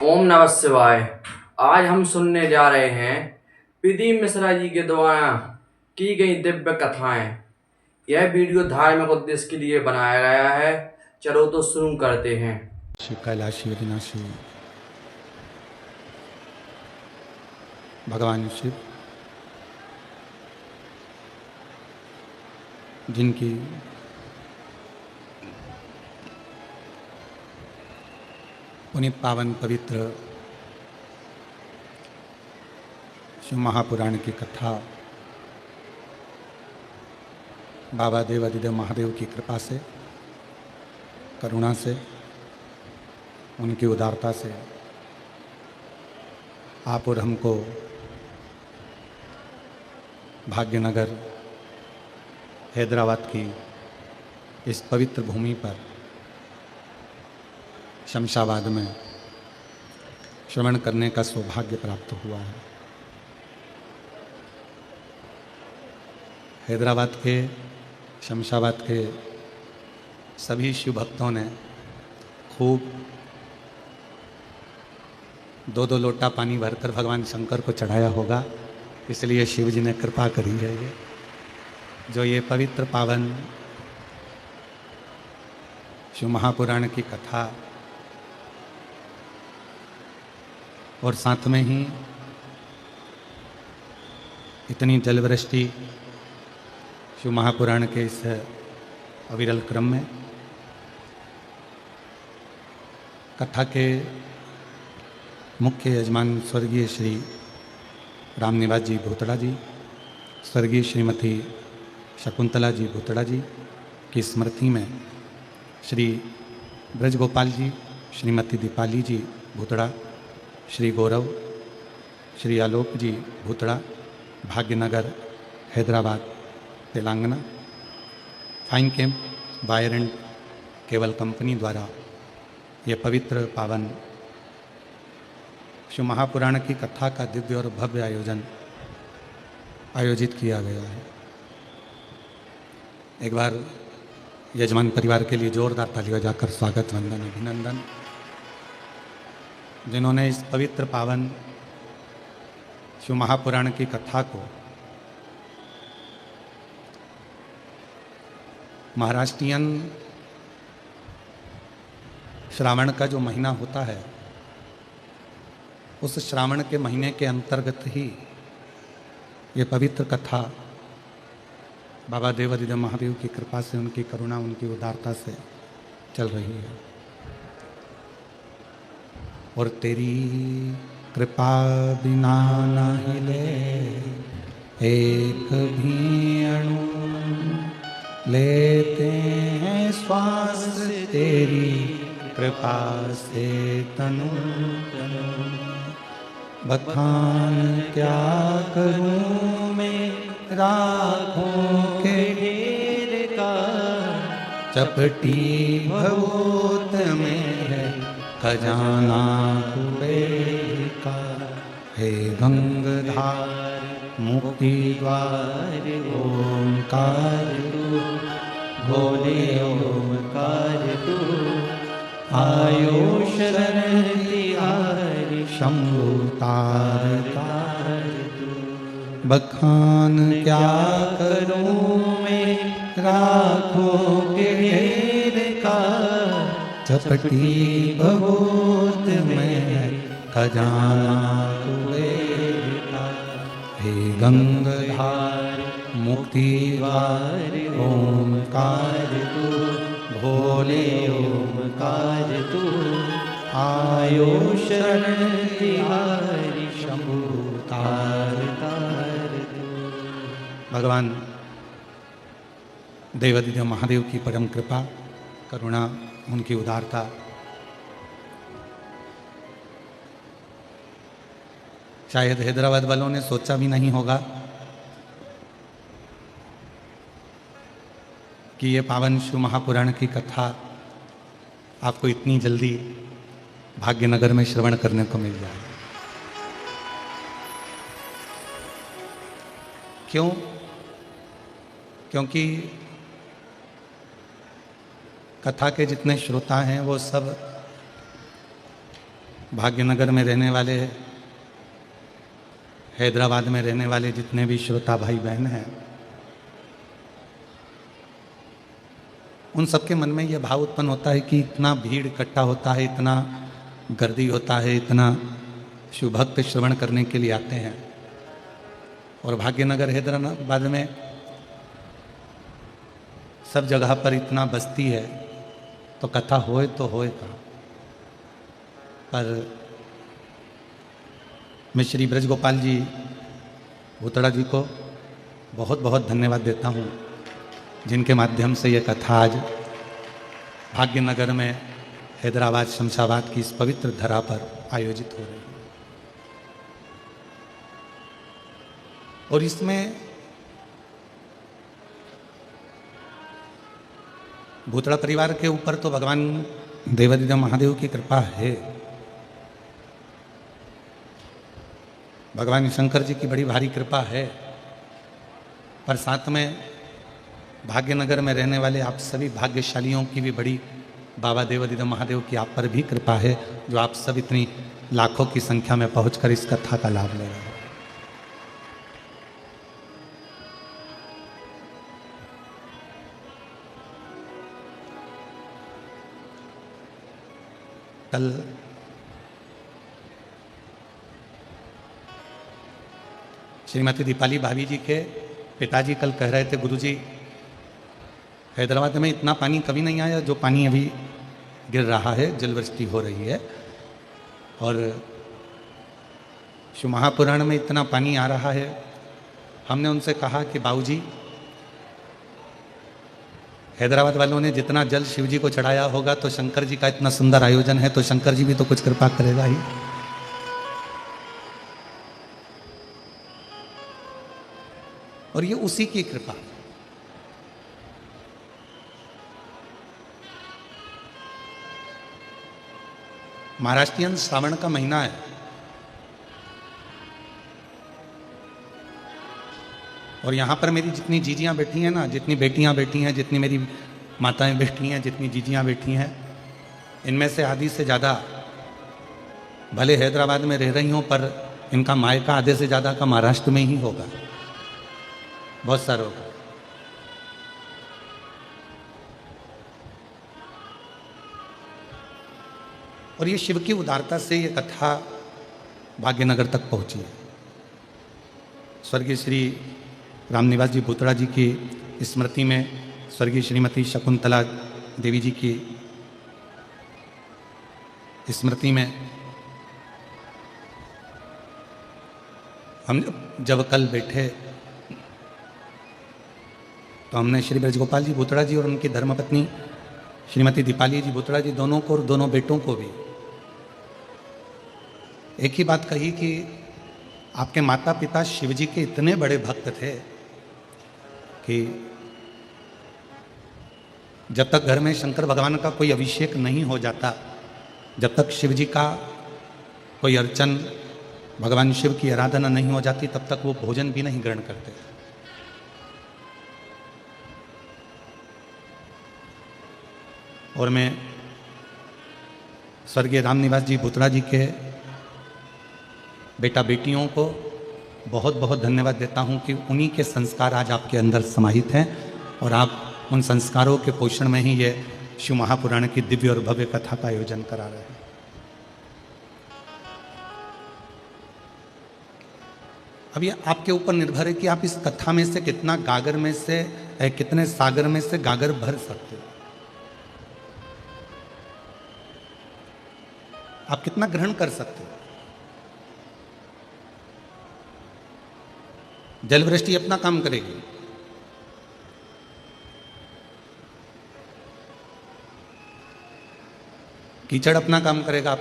ओम नमः शिवाय। आज हम सुनने जा रहे हैं प्रदीप मिश्रा जी के द्वारा की गई दिव्य कथाएं। यह वीडियो धार्मिक उद्देश्य के लिए बनाया गया है। चलो तो शुरू करते हैं। श्री कैलाशी अविनाशी भगवान शिव, जिनकी पुनीत पावन पवित्र शिव महापुराण की कथा बाबा देवादिदेव महादेव की कृपा से, करुणा से, उनकी उदारता से आप और हमको भाग्यनगर हैदराबाद की इस पवित्र भूमि पर शमशाबाद में श्रवण करने का सौभाग्य प्राप्त हुआ है। हैदराबाद के शमशाबाद के सभी शिव भक्तों ने खूब 2-2 लोटा पानी भरकर भगवान शंकर को चढ़ाया होगा, इसलिए शिव जी ने कृपा करी है। ये जो ये पवित्र पावन शिव महापुराण की कथा और साथ में ही इतनी जलवृष्टि शिव महापुराण के इस अविरल क्रम में कथा के मुख्य यजमान स्वर्गीय श्री रामनिवास जी भूतड़ा जी, स्वर्गीय श्रीमती शकुंतला जी भूतड़ा जी की स्मृति में Shri Brajgopal ji, Shrimati Deepali ji Bhutada, Shri Gaurav, Shri Alok ji Bhutada, Bhagyanagar Hyderabad Telangana, fine camp wire and cable company द्वारा ये पवित्र पावन शिव महापुराण की कथा का दिव्य और भव्य आयोजित किया गया है। एक बार यजमान परिवार के लिए जोरदार ताली बजाकर स्वागत, वंदन, अभिनंदन। जिन्होंने इस पवित्र पावन शिव महापुराण की कथा को महाराष्ट्रियन श्रावण का जो महीना होता है, उस श्रावण के महीने के अंतर्गत ही ये पवित्र कथा बाबा देवादिदेव महादेव की कृपा से, उनकी करुणा, उनकी उदारता से चल रही है। और तेरी कृपा बिना न हिले एक भी अणु, लेते हैं श्वास तेरी कृपा से तनु तनु। बखान क्या करूं मैं राखों के ढेर का, चपटी भगोत में है खजाना कुबेर का। हे गंगाधार मुक्ति द्वार ओंकार तू, भोले ओंकार तू। आयो शरण तिहारी शंभु तार तार तू। बखान क्या करूं मैं राखों के ढेर का, चपटी भगोत में खजाना कुबेर का। हे गंगाधार मुक्ति द्वार ओंकार तू, भोले ओंकार तू। आयो शरण तिहारी शंभु तार तार तू। भगवान देवादिदेव महादेव की परम कृपा, करुणा, उनकी उदारता शायद हैदराबाद वालों ने सोचा भी नहीं होगा कि ये पावन शिव महापुराण की कथा आपको इतनी जल्दी भाग्यनगर में श्रवण करने को मिल जाए। क्यों? क्योंकि कथा के जितने श्रोता हैं वो सब भाग्यनगर में रहने वाले, हैदराबाद में रहने वाले जितने भी श्रोता भाई बहन हैं, उन सबके मन में यह भाव उत्पन्न होता है कि इतना भीड़ इकट्ठा होता है, इतना गर्दी होता है, इतना शिव भक्त श्रवण करने के लिए आते हैं, और भाग्यनगर हैदराबाद में सब जगह पर इतना बस्ती है, तो कथा होए तो होए कहाँ। पर मैं श्री ब्रजगोपाल जी भूतड़ा जी को बहुत बहुत धन्यवाद देता हूँ, जिनके माध्यम से ये कथा आज भाग्यनगर में हैदराबाद शमशाबाद की इस पवित्र धरा पर आयोजित हो रही है। और इसमें भूतड़ा परिवार के ऊपर तो भगवान देवादिदेव महादेव की कृपा है, भगवान शंकर जी की बड़ी भारी कृपा है, पर साथ में भाग्यनगर में रहने वाले आप सभी भाग्यशालियों की भी बड़ी बाबा देवादिदेव महादेव की आप पर भी कृपा है, जो आप सब इतनी लाखों की संख्या में पहुंचकर इस कथा का लाभ ले रहे हैं। कल श्रीमती दीपाली भाभी जी के पिताजी कल कह रहे थे, गुरुजी हैदराबाद में इतना पानी कभी नहीं आया जो पानी अभी गिर रहा है, जलवृष्टि हो रही है, और शिव महापुराण में इतना पानी आ रहा है। हमने उनसे कहा कि बाबूजी, हैदराबाद वालों ने जितना जल शिव जी को चढ़ाया होगा, तो शंकर जी का इतना सुंदर आयोजन है, तो शंकर जी भी तो कुछ कृपा करेगा ही। और ये उसी की कृपा। महाराष्ट्रियन श्रावण का महीना है, और यहां पर मेरी जितनी जीजियां बैठी हैं ना, जितनी बेटियां बैठी हैं, जितनी मेरी माताएं बैठी हैं, जितनी जीजियां बैठी हैं, इनमें से आधी से ज़्यादा भले हैदराबाद में रह रही हों, पर इनका मायका आधे से ज़्यादा का महाराष्ट्र में ही होगा, बहुत सारा होगा। और ये शिव की उदारता से ये कथा भाग्यनगर तक पहुंची है। स्वर्गीय श्री रामनिवास जी भूतड़ा जी की स्मृति में स्वर्गीय श्रीमती शकुंतला देवी जी की स्मृति में हम जब कल बैठे, तो हमने श्री ब्रजगोपाल जी भूतड़ा जी और उनकी धर्मपत्नी श्रीमती दीपाली जी भूतड़ा जी दोनों को और दोनों बेटों को भी एक ही बात कही कि आपके माता पिता शिव जी के इतने बड़े भक्त थे कि जब तक घर में शंकर भगवान का कोई अभिषेक नहीं हो जाता, जब तक शिव जी का कोई अर्चन, भगवान शिव की आराधना नहीं हो जाती, तब तक वो भोजन भी नहीं ग्रहण करते। और मैं स्वर्गीय रामनिवास जी भूतड़ा जी के बेटा बेटियों को बहुत बहुत धन्यवाद देता हूं कि उन्हीं के संस्कार आज आपके अंदर समाहित हैं, और आप उन संस्कारों के पोषण में ही ये शिव महापुराण की दिव्य और भव्य कथा का आयोजन करा रहे हैं। अब ये आपके ऊपर निर्भर है कि आप इस कथा में से कितना गागर में से, कितने सागर में से गागर भर सकते हो, आप कितना ग्रहण कर सकते हो। जलवृष्टि अपना काम करेगी, कीचड़ अपना काम करेगा।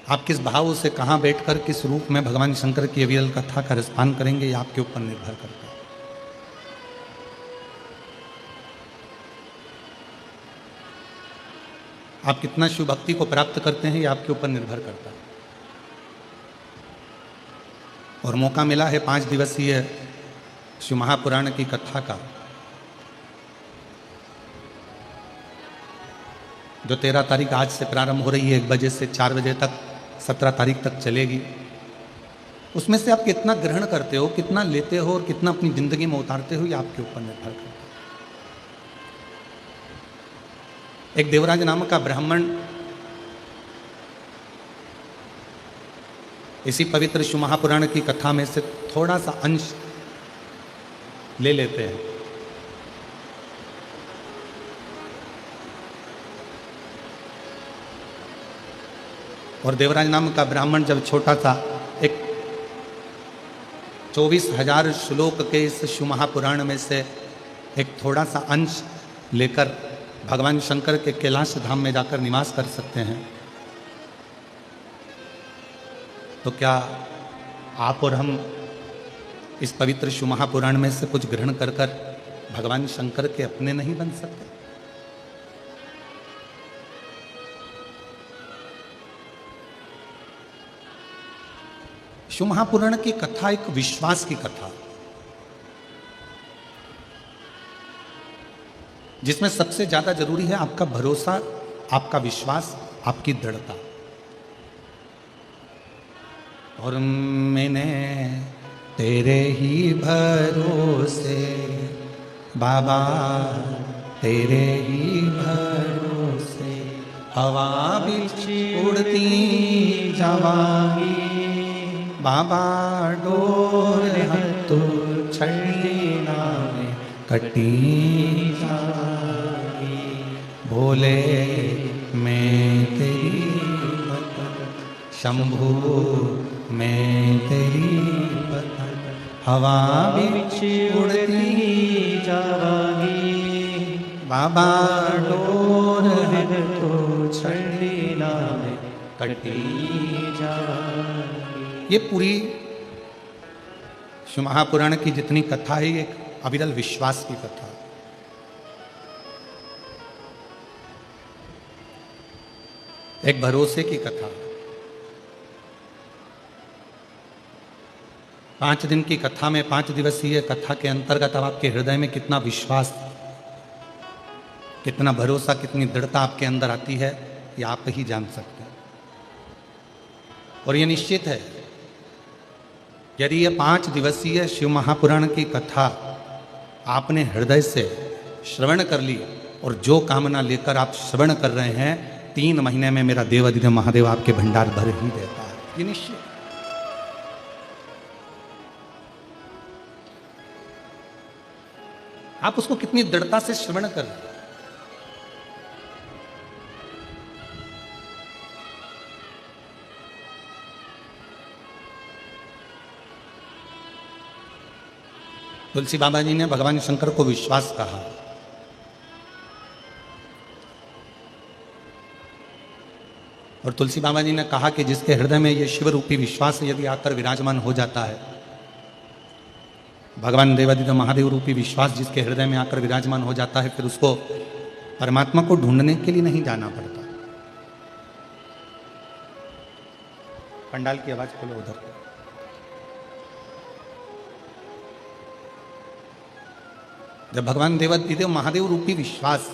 आप किस भाव से कहां बैठकर किस रूप में भगवान शंकर की अविरल कथा का रसपान करेंगे, ये आपके ऊपर निर्भर करता है। आप कितना शिव भक्ति को प्राप्त करते हैं, ये आपके ऊपर निर्भर करता है। और मौका मिला है 5 दिवसीय शिव महापुराण की कथा का, जो 13 तारीख आज से प्रारंभ हो रही है 1 बजे से 4 बजे तक, 17 तारीख तक चलेगी, उसमें से आप कितना ग्रहण करते हो, कितना लेते हो और कितना अपनी जिंदगी में उतारते हो, ये आपके ऊपर निर्भर करता है। एक देवराज नाम का ब्राह्मण इसी पवित्र शिव महापुराण की कथा में से थोड़ा सा अंश ले लेते हैं। और देवराज नाम का ब्राह्मण जब छोटा सा एक 24,000 श्लोक के इस शिव महापुराण में से एक थोड़ा सा अंश लेकर भगवान शंकर के कैलाश धाम में जाकर निवास कर सकते हैं, तो क्या आप और हम इस पवित्र शिव महापुराण में से कुछ ग्रहण कर कर भगवान शंकर के अपने नहीं बन सकते? शिव महापुराण की कथा एक विश्वास की कथा, जिसमें सबसे ज्यादा जरूरी है आपका भरोसा, आपका विश्वास, आपकी दृढ़ता। और मैंने तेरे ही भरोसे बाबा, तेरे ही भरोसे हवा बिच उड़ती जावांगी बाबा, डोर तो छड़ी नावे कटी जावांगी, भोले मैं तेरी शंभू मैं तेरी हवा बिच उड़ती जावांगी बाबा, डोर तो छड़ी नावे कटी जावांगी। ये पूरी शिव महापुराण की जितनी कथा है, एक अविरल विश्वास की कथा। एक भरोसे की कथा। 5 दिन की कथा में, 5 दिवसीय कथा के अंतर्गत अब आपके हृदय में कितना विश्वास, कितना भरोसा, कितनी दृढ़ता आपके अंदर आती है, ये आप ही जान सकते हैं। और ये निश्चित है, यदि ये 5 दिवसीय शिव महापुराण की कथा आपने हृदय से श्रवण कर ली और जो कामना लेकर आप श्रवण कर रहे हैं, 3 महीने में मेरा देवाधिदेव महादेव आपके भंडार भर ही देता है, ये निश्चित। आप उसको कितनी दृढ़ता से श्रवण कर रहे हैं। तुलसी बाबा जी ने भगवान शंकर को विश्वास कहा, और तुलसी बाबा जी ने कहा कि जिसके हृदय में ये शिव रूपी विश्वास यदि आकर विराजमान हो जाता है, भगवान देवाधिदेव महादेव रूपी विश्वास जिसके हृदय में आकर विराजमान हो जाता है, फिर उसको परमात्मा को ढूंढने के लिए नहीं जाना पड़ता। पंडाल की आवाज खोलो उधर। जब भगवान देवाधिदेव महादेव रूपी विश्वास,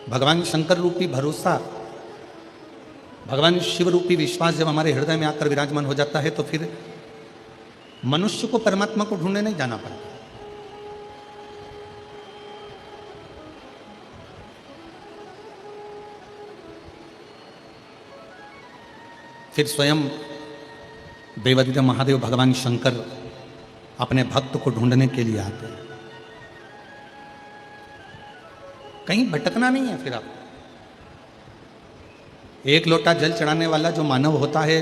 भगवान शंकर रूपी भरोसा, भगवान शिव रूपी विश्वास जब हमारे हृदय में आकर विराजमान हो जाता है, तो फिर मनुष्य को परमात्मा को ढूंढने नहीं जाना पड़ता। फिर स्वयं देवाधिदेव महादेव भगवान शंकर अपने भक्त को ढूंढने के लिए आते हैं। कहीं भटकना नहीं है। फिर आप एक लोटा जल चढ़ाने वाला जो मानव होता है,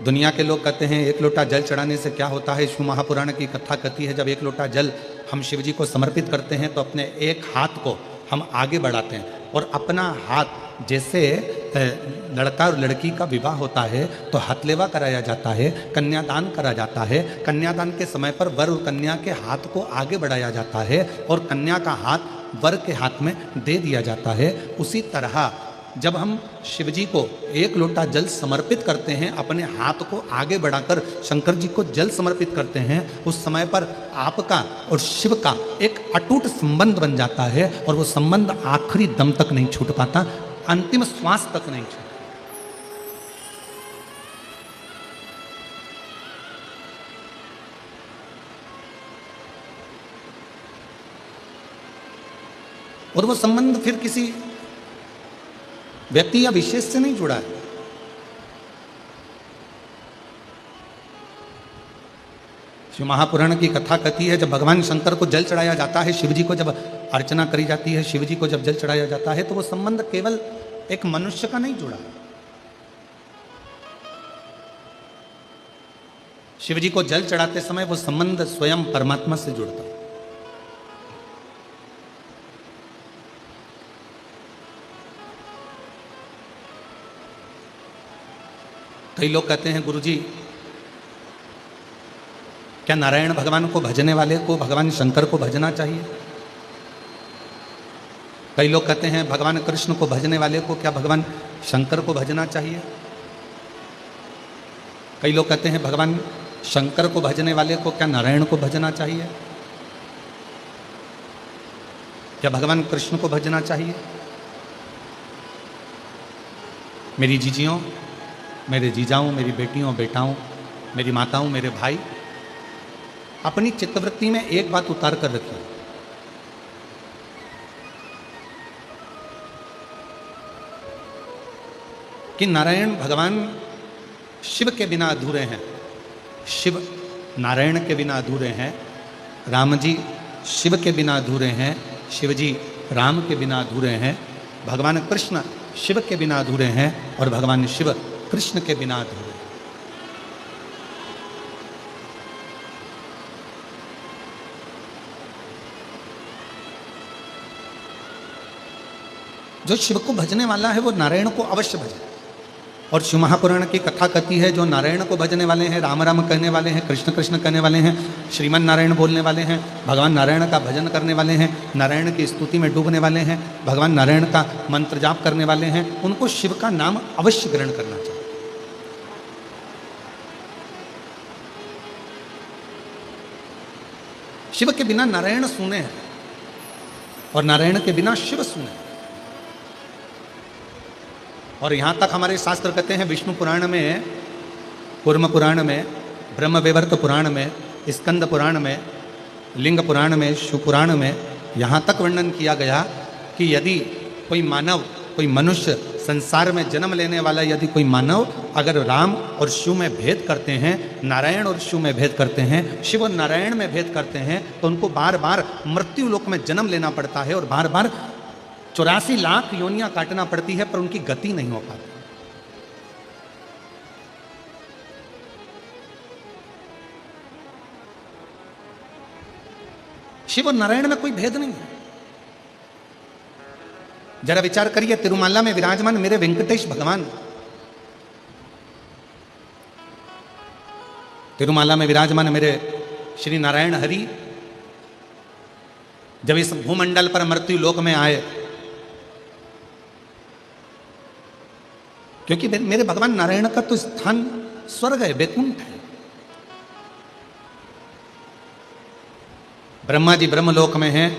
दुनिया के लोग कहते हैं एक लोटा जल चढ़ाने से क्या होता है। शिव महापुराण की कथा कहती है, जब एक लोटा जल हम शिव जी को समर्पित करते हैं तो अपने एक हाथ को हम आगे बढ़ाते हैं और अपना हाथ, जैसे लड़का और लड़की का विवाह होता है तो हथलेवा कराया जाता है, कन्यादान करा जाता है। कन्यादान के समय पर वर और कन्या के हाथ को आगे बढ़ाया जाता है और कन्या का हाथ वर के हाथ में दे दिया जाता है। उसी तरह जब हम शिव जी को एक लोटा जल समर्पित करते हैं, अपने हाथ को आगे बढ़ाकर शंकर जी को जल समर्पित करते हैं, उस समय पर आपका और शिव का एक अटूट संबंध बन जाता है और वो संबंध आखिरी दम तक नहीं छूट पाता, अंतिम श्वास तक नहीं छूटता। और वो संबंध फिर किसी व्यक्ति या विशेष से नहीं जुड़ा है। शिव महापुराण की कथा कहती है, जब भगवान शंकर को जल चढ़ाया जाता है, शिव जी को जब अर्चना करी जाती है, शिव जी को जब जल चढ़ाया जाता है, तो वो संबंध केवल एक मनुष्य का नहीं जुड़ा। शिव जी को जल चढ़ाते समय वो संबंध स्वयं परमात्मा से जुड़ता है। कई लोग कहते हैं, गुरुजी क्या नारायण भगवान को भजने वाले को भगवान शंकर को भजना चाहिए? कई लोग कहते हैं, भगवान कृष्ण को भजने वाले को क्या भगवान शंकर को भजना चाहिए? कई लोग कहते हैं, भगवान शंकर को भजने वाले को क्या नारायण को भजना चाहिए? क्या भगवान कृष्ण को भजना चाहिए? मेरी जीजियों, मेरे जीजाओं, मेरी बेटियों बेटाओं, मेरी माताओं, मेरे भाई, अपनी चित्तवृत्ति में एक बात उतार कर रखिए कि नारायण भगवान शिव के बिना अधूरे हैं, शिव नारायण के बिना अधूरे हैं, राम जी शिव के बिना अधूरे हैं, शिव जी राम के बिना अधूरे हैं, भगवान कृष्ण शिव के बिना अधूरे हैं और भगवान शिव कृष्ण के बिना अधूरे। जो शिव को भजने वाला है वो नारायण को अवश्य भजे। और शिव महापुराण की कथा कहती है, जो नारायण को भजने वाले हैं, राम राम कहने वाले हैं, कृष्ण कृष्ण कहने वाले हैं, श्रीमन नारायण बोलने वाले हैं, भगवान नारायण का भजन करने वाले हैं, नारायण की स्तुति में डूबने वाले हैं, भगवान नारायण का मंत्र जाप करने वाले हैं, उनको शिव का नाम अवश्य ग्रहण करना चाहिए। शिव के बिना नारायण सूने हैं और नारायण के बिना शिव सूने हैं। और यहां तक हमारे शास्त्र कहते हैं, विष्णु पुराण में, कूर्म पुराण में, ब्रह्म वैवर्त पुराण में, स्कंद पुराण में, लिंग पुराण में, शिव पुराण में यहां तक वर्णन किया गया कि यदि कोई मानव, कोई मनुष्य, संसार में जन्म लेने वाला यदि कोई मानव अगर राम और शिव में भेद करते हैं, नारायण और शिव में भेद करते हैं, शिव और नारायण में भेद करते हैं, तो उनको बार बार मृत्यु लोक में जन्म लेना पड़ता है और बार बार 84 लाख योनियां काटना पड़ती है, पर उनकी गति नहीं हो पाती। शिव और नारायण में कोई भेद नहीं है। जरा विचार करिए, तिरुमाला में विराजमान मेरे वेंकटेश भगवान, तिरुमाला में विराजमान मेरे श्री नारायण हरि, जब इस भूमंडल पर मृत्यु लोक में आए, क्योंकि मेरे भगवान नारायण का तो स्थान स्वर्ग है, बैकुंठ है। ब्रह्मा जी ब्रह्मलोक में हैं,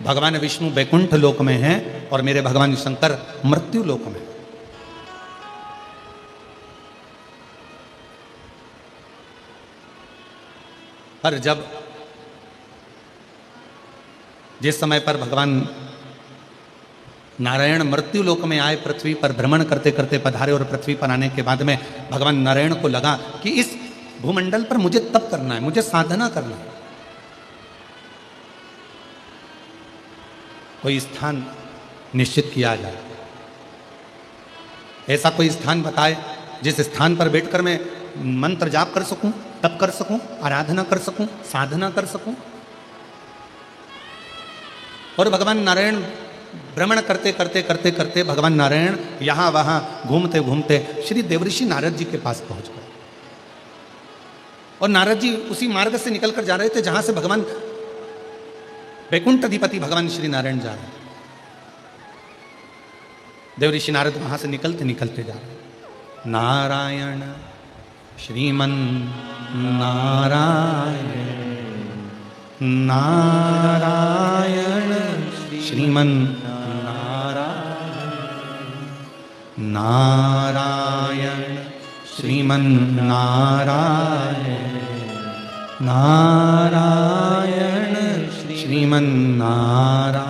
भगवान विष्णु बैकुंठ लोक में हैं और मेरे भगवान शंकर मृत्यु लोक में। पर जब जिस समय पर भगवान नारायण मृत्यु लोक में आए, पृथ्वी पर भ्रमण करते करते पधारे और पृथ्वी पर आने के बाद में भगवान नारायण को लगा कि इस भूमंडल पर मुझे तप करना है, मुझे साधना करना है, कोई स्थान निश्चित किया जाए, ऐसा कोई स्थान बताए जिस स्थान पर बैठकर मैं मंत्र जाप कर सकूं, तप कर सकूं, आराधना कर सकूं, साधना कर सकूं। और भगवान नारायण भ्रमण करते करते करते करते भगवान नारायण यहां वहां घूमते घूमते श्री देवऋषि नारद जी के पास पहुंच गए। और नारद जी उसी मार्ग से निकलकर जा रहे थे जहां से भगवान वैकुंठ अधिपति भगवान श्री नारायण जा रहे हैं। देव ऋषि नारद वहाँ से निकलते निकलते जा रहे। नारायण श्रीमन नारायण, नारायण श्रीमन नारायण, नारायण श्रीमन नारायण, नारायण श्रीमन नारायण।